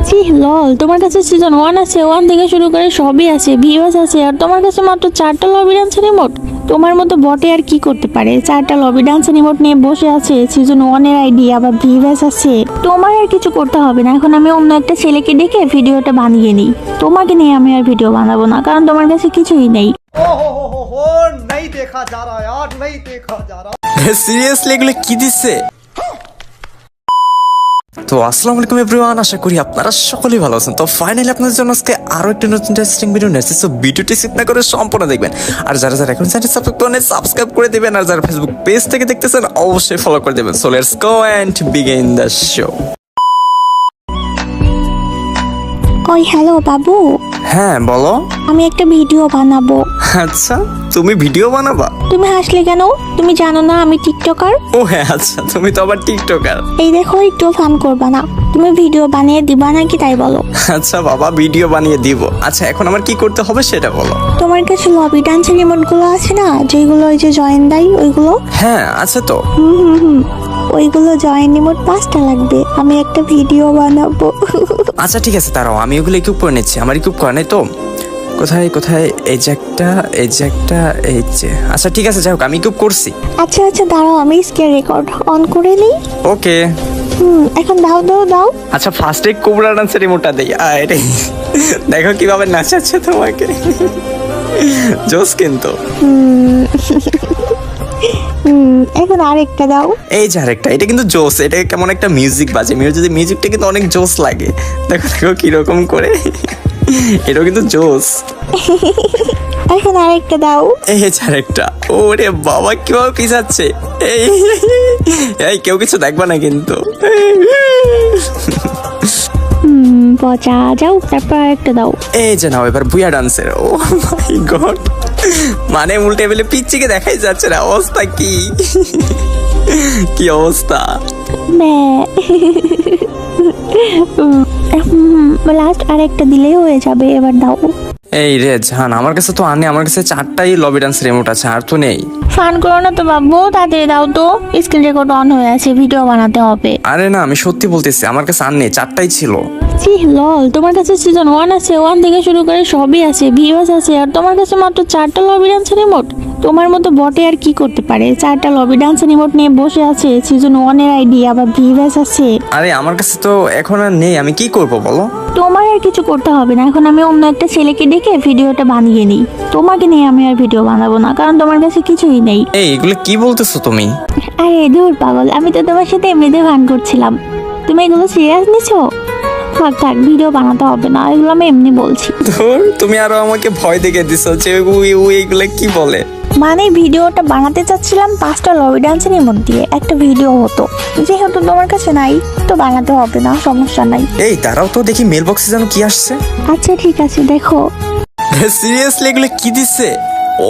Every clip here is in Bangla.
ছি লল, তোমার কাছে সিজন 1 আছে, 1 থেকে শুরু করে সবই আছে, ভিউয়ার্স আছে, আর তোমার কাছে মাত্র 4টা লবি ডান্সের রিমোট। তোমার মতো বটে আর কি করতে পারে? 4টা লবি ডান্সের রিমোট নিয়ে বসে আছে, সিজন 1 এর আইডি, আবার ভিউয়ার্স আছে। তোমার আর কিছু করতে হবে না, এখন আমি অন্য একটা ছেলেকে ডেকে ভিডিওটা বানিয়ে নিই। তোমাকে নিয়ে আমি আর ভিডিও বানাবো না, কারণ তোমার কাছে কিছুই নেই। हो नहीं देखा जा रहा यार, नहीं देखा जा रहा। সিরিয়াসলি এগুলো কি দিচ্ছে? তো আসসালামু আলাইকুম এভরিওয়ান, আশা করি আপনারা সকলেই ভালো আছেন। তো ফাইনালি আপনাদের জন্য আজকে আরো একটা নতুন ইন্টারেস্টিং ভিডিও নিয়ে এসেছি। সো ভিডিওটি স্কিপ না করে সম্পূর্ণ দেখবেন, আর যারা যারা এখন চ্যানেল সাবস্ক্রাইব করে দিবেন, আর যারা ফেসবুক পেজ থেকে দেখতেছেন অবশ্যই ফলো করে দিবেন। So let's go and begin the show. ওই হ্যালো বাবু, হ্যাঁ বলো। আমি একটা ভিডিও বানাবো। আচ্ছা, তুমি ভিডিও বানাবা? তুমি হাসলে কেন? তুমি জানো না আমি টিকটকার? ও হ্যাঁ, আচ্ছা তুমি তো আবার টিকটকার। এই দেখো, একটু ফান করবা না। তুমি ভিডিও বানিয়ে দিবা নাকি তাই বলো। আচ্ছা বাবা, ভিডিও বানিয়ে দিব। আচ্ছা এখন আমার কি করতে হবে সেটা বলো। তোমার কাছে লবি ডান্সের রিমোট গুলো আছে না, যেগুলো ওই যে জয়েন দেয় ওইগুলো? হ্যাঁ আছে তো। ওইগুলো জয়েন রিমোট 5টা লাগবে, আমি একটা ভিডিও বানাবো। আচ্ছা ঠিক আছে, দাঁড়াও আমি ওগুলো ইকুইপ করে নিচ্ছি। আমার ইকুইপ করা নেই তো। কোথায় কোথায়? এই যে একটা, এই যে একটা, এই যে। আচ্ছা ঠিক আছে, যাই হোক আমি ইকুইপ করছি। আচ্ছা আচ্ছা দাঁড়াও, আমি স্ক্রিন রেকর্ড অন করে নিই। ওকে। এখন দাও দাও দাও। আচ্ছা ফার্স্টে কোবরা ডান্সের রিমোটটা দেই। আরে দেখো কিভাবে নাচাচ্ছে তোমাকে, জোস কিন্তু। এখন আরেকটা দাও। এই যে আরেকটা, এটা কিন্তু জোস। এটা কেমন একটা মিউজিক বাজে, মিউজিকটা কিন্তু অনেক জোস লাগে। দেখো দেখো কিরকম করে, এটাও কিন্তু জোস। এখন আরেকটা দাও। এই যে আরেকটা। ওরে বাবা কিভাবে পিছাচ্ছে। এই এই কেউ কিছু দেখবা না কিন্তু। পচা যাও, তারপর আরেকটা দাও। এই যে নাও এবার বুয়া ডান্সের। ও মাই গড, মানে উল্টে বেলে পিচ্চিকে দেখাই যাচ্ছে না। অবস্থা কি, কি অবস্থা। লাস্ট আরেকটা দিলেই হয়ে যাবে, এবার দাও। এই রে জান, আমার কাছে তো আনে, আমার কাছে 4টাই লবি ডান্স রিমোট আছে, আর তো নেই। ফান করো না তো বাবু, তাড়াতাড়ি দাও তো। স্ক্রিন রেকর্ড অন হয়ে আছে, ভিডিও বানাতে হবে। আরে না, আমি সত্যি বলতেছি, আমার কাছে আর নেই, 4টাই ছিল। ছি লল, তোমার কাছে সিজন 1 আছে, 1 থেকে শুরু করে সবই আছে, ভিউয়ার্স আছে, আর তোমার কাছে মাত্র 4টা লবি ডান্সের রিমোট। তোমার মতো বটে আর কি করতে পারে? 4টা লবি ডান্সের রিমোট নিয়ে বসে আছে, সিজন 1 এর আইডি, আবার ভিউয়ার্স আছে। আরে আমার কাছে তো এখন আর নেই, আমি কি করব বলো। তোমার আর কিছু করতে হবে না, এখন আমি অন্য একটা ছেলেকে ডেকে ভিডিওটা বানিয়ে নিই। তোমাকে নিয়ে আমি আর ভিডিও বানাবো না, কারণ তোমার কাছে কিছুই নেই। এই এগুলো কি বলতেছো তুমি? আরে দূর পাগল, আমি তো তোমার সাথে এমনিতে ফান করছিলাম। তুমি এগুলো সিরিয়াস নিছো? থাক থাক, ভিডিও বানাতে হবে না, এগুলো আমি এমনি বলছি। ধুর, তুমি আরো আমাকে ভয় দেখে দিছো যে এগুলো কি বলে। মানে ভিডিওটা বানাতে চাচ্ছিলাম 5টা লবি ডান্সের রিমোট দিয়ে, একটা ভিডিও হতো। যেহেতু তোমার কাছে নাই তো বানাতে হবে না, সমস্যা নাই। এই দাঁড়াও তো দেখি, মেল বক্সে যেন কি আসছে। আচ্ছা ঠিক আছে, দেখো। সিরিয়াসলি এগুলো কি দিচ্ছে?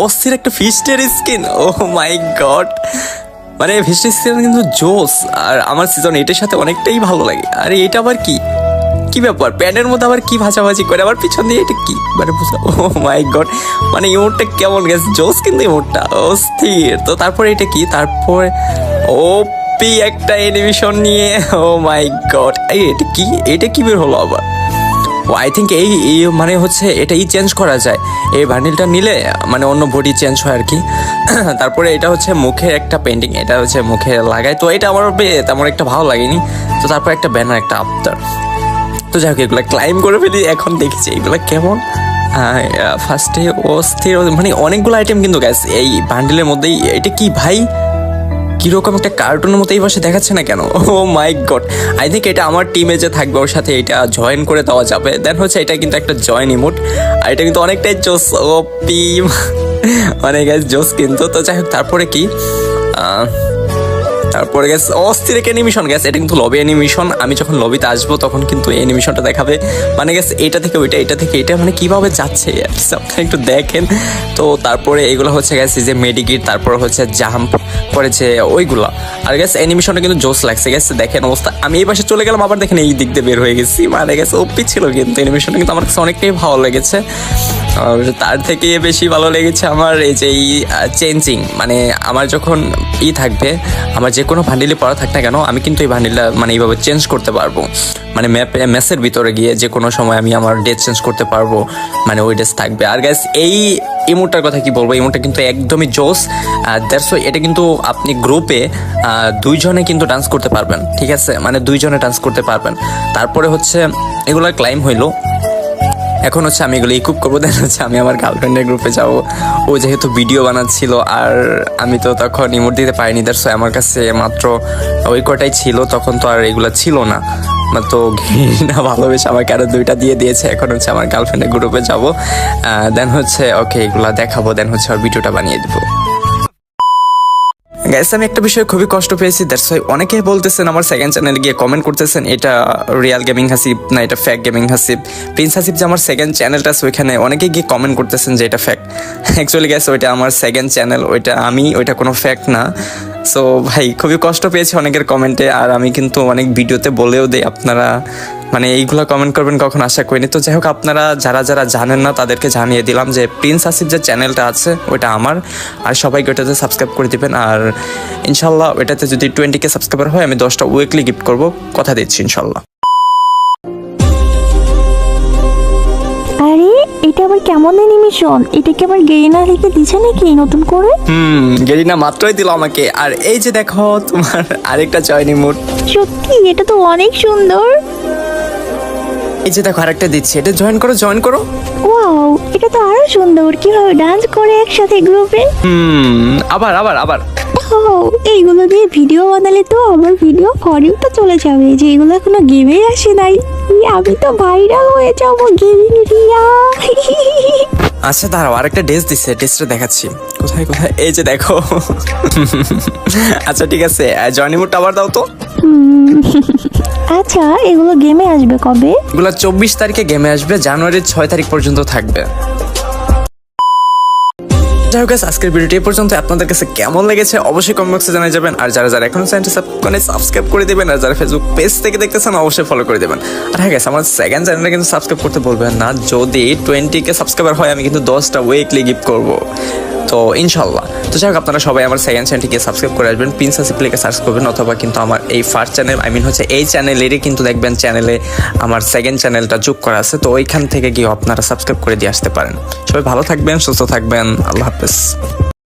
অস্থির একটা ফিস্টের স্কিন। ও মাই গড, মানে ফিস্টের স্কিন কিন্তু জোস, আর আমার সিজন 8-এর সাথে অনেকটাই ভালো লাগে। আর এটা আবার কি কি ব্যাপার? প্যানের মধ্যে আবার কি ভাজাভাজি করে, আবার পিছন দিয়ে এটা কি মানে বুঝা। ও মাই গড, মানে ইমোটটা কেমন গেছে, জোস কিন্তু ইমোটটা অস্থির। তো তারপরে এটা কি, তারপরে ওপি একটা অ্যানিমেশন নিয়ে। ও মাই গড, এটা কি বের হলো আবার? ও আই থিঙ্ক এই মানে হচ্ছে এটাই চেঞ্জ করা যায়। এই বান্ডিলটা নিলে মানে অন্য বডি চেঞ্জ হয় আর কি। তারপরে এটা হচ্ছে মুখের একটা পেন্টিং, এটা হচ্ছে মুখে লাগায়। তো এটা আমার তেমন একটা ভালো লাগেনি। তো তারপর একটা ব্যানার, একটা আফতার। তো যাই হোক এগুলো ক্লাইম করে ফেলি। এখন দেখছি এগুলো কেমন। ফার্স্টে অস্থির, মানে অনেকগুলো আইটেম কিন্তু গ্যাস এই বান্ডিলের মধ্যেই। এটা কি ভাই, কিরকম একটা কার্টুনের মতো এই পাশে দেখাচ্ছে না কেন? ও মাই গড, আই থিঙ্ক এটা আমার টিমে যে থাকবে ওর সাথে এটা জয়েন করে দেওয়া যাবে। দেন হচ্ছে এটা কিন্তু একটা জয়েন ইমোট, আর এটা কিন্তু অনেকটাই জোস। ও পি অনেক জোস কিন্তু। তো যাই হোক তারপরে কি, তারপরে গেছে অস্থির এক অ্যানিমেশন গেছে। এটা কিন্তু লবি অ্যানিমেশন। আমি যখন লবিতে আসবো তখন কিন্তু এই অ্যানিমেশনটা দেখাবে। মানে গেছে এটা থেকে ওইটা, এটা থেকে এটা, মানে কিভাবে যাচ্ছে আপনারা একটু দেখেন। তো তারপরে এগুলো হচ্ছে গেছে যে মেডিকিট, তারপর হচ্ছে জাম্প করেছে ওইগুলো। আর গেছে অ্যানিমেশনটা কিন্তু জোস লাগছে গেছে। দেখেন অবস্থা, আমি এই পাশে চলে গেলাম, আবার দেখেন এই দিক দিয়ে বের হয়ে গেছি। মানে গেছে ওপি ছিল কিন্তু অ্যানিমেশনটা, কিন্তু আমার কাছে অনেকটাই ভালো লেগেছে। আর তার থেকে বেশি ভালো লেগেছে আমার এই যে চেঞ্জিং, মানে আমার যখন থাকবে, আমার যে কোনো ভান্ডিলে পড়া থাক না কেন, আমি কিন্তু এই ভান্ডিলটা মানে এইভাবে চেঞ্জ করতে পারবো। মানে ম্যাচের ভিতরে গিয়ে যে কোনো সময় আমি আমার ড্রেস চেঞ্জ করতে পারবো, মানে ওই ড্রেস থাকবে। আর গাইস এই ইমোটটার কথা কি বলবো, ইমোটটা কিন্তু একদমই জোস। দ্যাটস ওয়াই এটা কিন্তু আপনি গ্রুপে 2 জনে কিন্তু ডান্স করতে পারবেন, ঠিক আছে, মানে 2 জনে ডান্স করতে পারবেন। তারপরে হচ্ছে এগুলো ক্লাইম হইলো, এখন হচ্ছে আমি এগুলো ইকুইপ করবো, দেন হচ্ছে আমি আমার গার্লফ্রেন্ডের গ্রুপে যাবো। ও যেহেতু ভিডিও বানাচ্ছিল আর আমি তো তখন ইমোট দিতে পারিনি, দ্যাটস ওয়াই আমার কাছে মাত্র ওই কটাই ছিল, তখন তো আর এগুলো ছিল না। তো ঘৃণা ভালোবেসে আমাকে আরো 2টা দিয়ে দিয়েছে। এখন হচ্ছে আমার গার্লফ্রেন্ডের গ্রুপে যাবো, দেন হচ্ছে ওকে এগুলা দেখাবো, দেন হচ্ছে আর ভিডিওটা বানিয়ে দেবো। গাইস আমি একটা বিষয়ে খুবই কষ্ট পেয়েছি, দ্যাটস ওয়াই অনেকেই বলতেছেন আমার সেকেন্ড চ্যানেলে গিয়ে কমেন্ট করতেছেন এটা রিয়াল গেমিং হাসিব না এটা ফ্যাক গেমিং হাসিব। প্রিন্স হাসিব যে আমার সেকেন্ড চ্যানেলটা আছে ওইখানে অনেকেই গিয়ে কমেন্ট করতেছেন যে এটা ফ্যাক। অ্যাকচুয়ালি গাইস ওইটা আমার সেকেন্ড চ্যানেল, ওইটা কোনো ফ্যাক না। সো ভাই খুবই কষ্ট পেয়েছি অনেকের কমেন্টে, আর আমি কিন্তু অনেক ভিডিওতে বলেও দেই, আপনারা মানে এইগুলো কমেন্ট করবেন কখন আশা করিনি। তো যাই হোক আপনারা যারা যারা জানেন না তাদেরকে জানিয়ে দিলাম যে প্রিন্স হাসিব যে চ্যানেলটা আছে ওইটা আমার, আর সবাইকে ওইটাতে সাবস্ক্রাইব করে দিবেন। আর ইনশাল্লাহ ওইটাতে যদি 20K সাবস্ক্রাইবার হয় আমি 10টা উইকলি গিফট করব, কথা দিচ্ছি ইনশাল্লাহ। আরে এটা আবার কেমন অ্যানিমেশন? এটা কি আবার গেরিনা লিখে দিছে নাকি নতুন করে? গেরিনা মাত্রই দিল আমাকে। আর এই যে দেখো তোমার আরেকটা জয়েন ইমোট, সত্যি এটা তো অনেক সুন্দর। এই যে দেখো আরেকটা দিচ্ছি, এটা জয়েন করো। ওয়াও এটা তো আরো সুন্দর, কিভাবে ডান্স করে একসাথে গ্রুপে। আবার এইগুলো দিয়ে ভিডিও বানালে তো আমার ভিডিও ফরিউতে চলে যাবে, যে এগুলো এখনো গেমে আসে নাই। আমি তো ভাইরাল হয়ে যাবো গেমিং রিয়া। আচ্ছা দাঁড়াও আরেকটা ড্রেস দিচ্ছে, ড্রেসটা দেখাচ্ছি। কোথায় এই যে দেখো। আচ্ছা ঠিক আছে জয়েন ইমোটটা আবার দাও তো। আচ্ছা এগুলো গেমে আসবে কবে? এগুলো 24 তারিখে গেমে আসবে, জানুয়ারির 6 তারিখ পর্যন্ত থাকবে। যাই হোক আজকের ভিডিওটি এই পর্যন্ত। আপনাদের কাছে কেমন লেগেছে অবশ্যই কমেন্ট বক্সে জানিয়ে যাবেন। আর যারা যারা এখনো চ্যানেলটি সাবস্ক্রাইব করে দেবেন, আর যারা ফেসবুক পেজ থেকে দেখতেছেন অবশ্যই ফলো করে দেবেন। আর হ্যাঁ আমার সেকেন্ড চ্যানেলটা কিন্তু সাবস্ক্রাইব করতে বলবেন না। যদি 20K সাবস্ক্রাইবার হয় আমি কিন্তু 10টা উইকলি গিফট করবো, তো ইনশাল্লাহ। তো যাই হোক আপনারা সবাই আমার সেকেন্ড চ্যানেলটিকে সাবস্ক্রাইব করে আসবেন, প্রিন্স হাসিব লিখে সার্চ করবেন, অথবা কিন্তু আমার এই ফার্স্ট চ্যানেল হচ্ছে এই চ্যানেলেরই কিন্তু দেখবেন চ্যানেলে আমার সেকেন্ড চ্যানেলটা যোগ করা আছে, তো ওইখান থেকে গিয়ে আপনারা সাবস্ক্রাইব করে দিয়ে আসতে পারেন। সবাই ভালো থাকবেন, সুস্থ থাকবেন, আল্লাহ হাফেজ।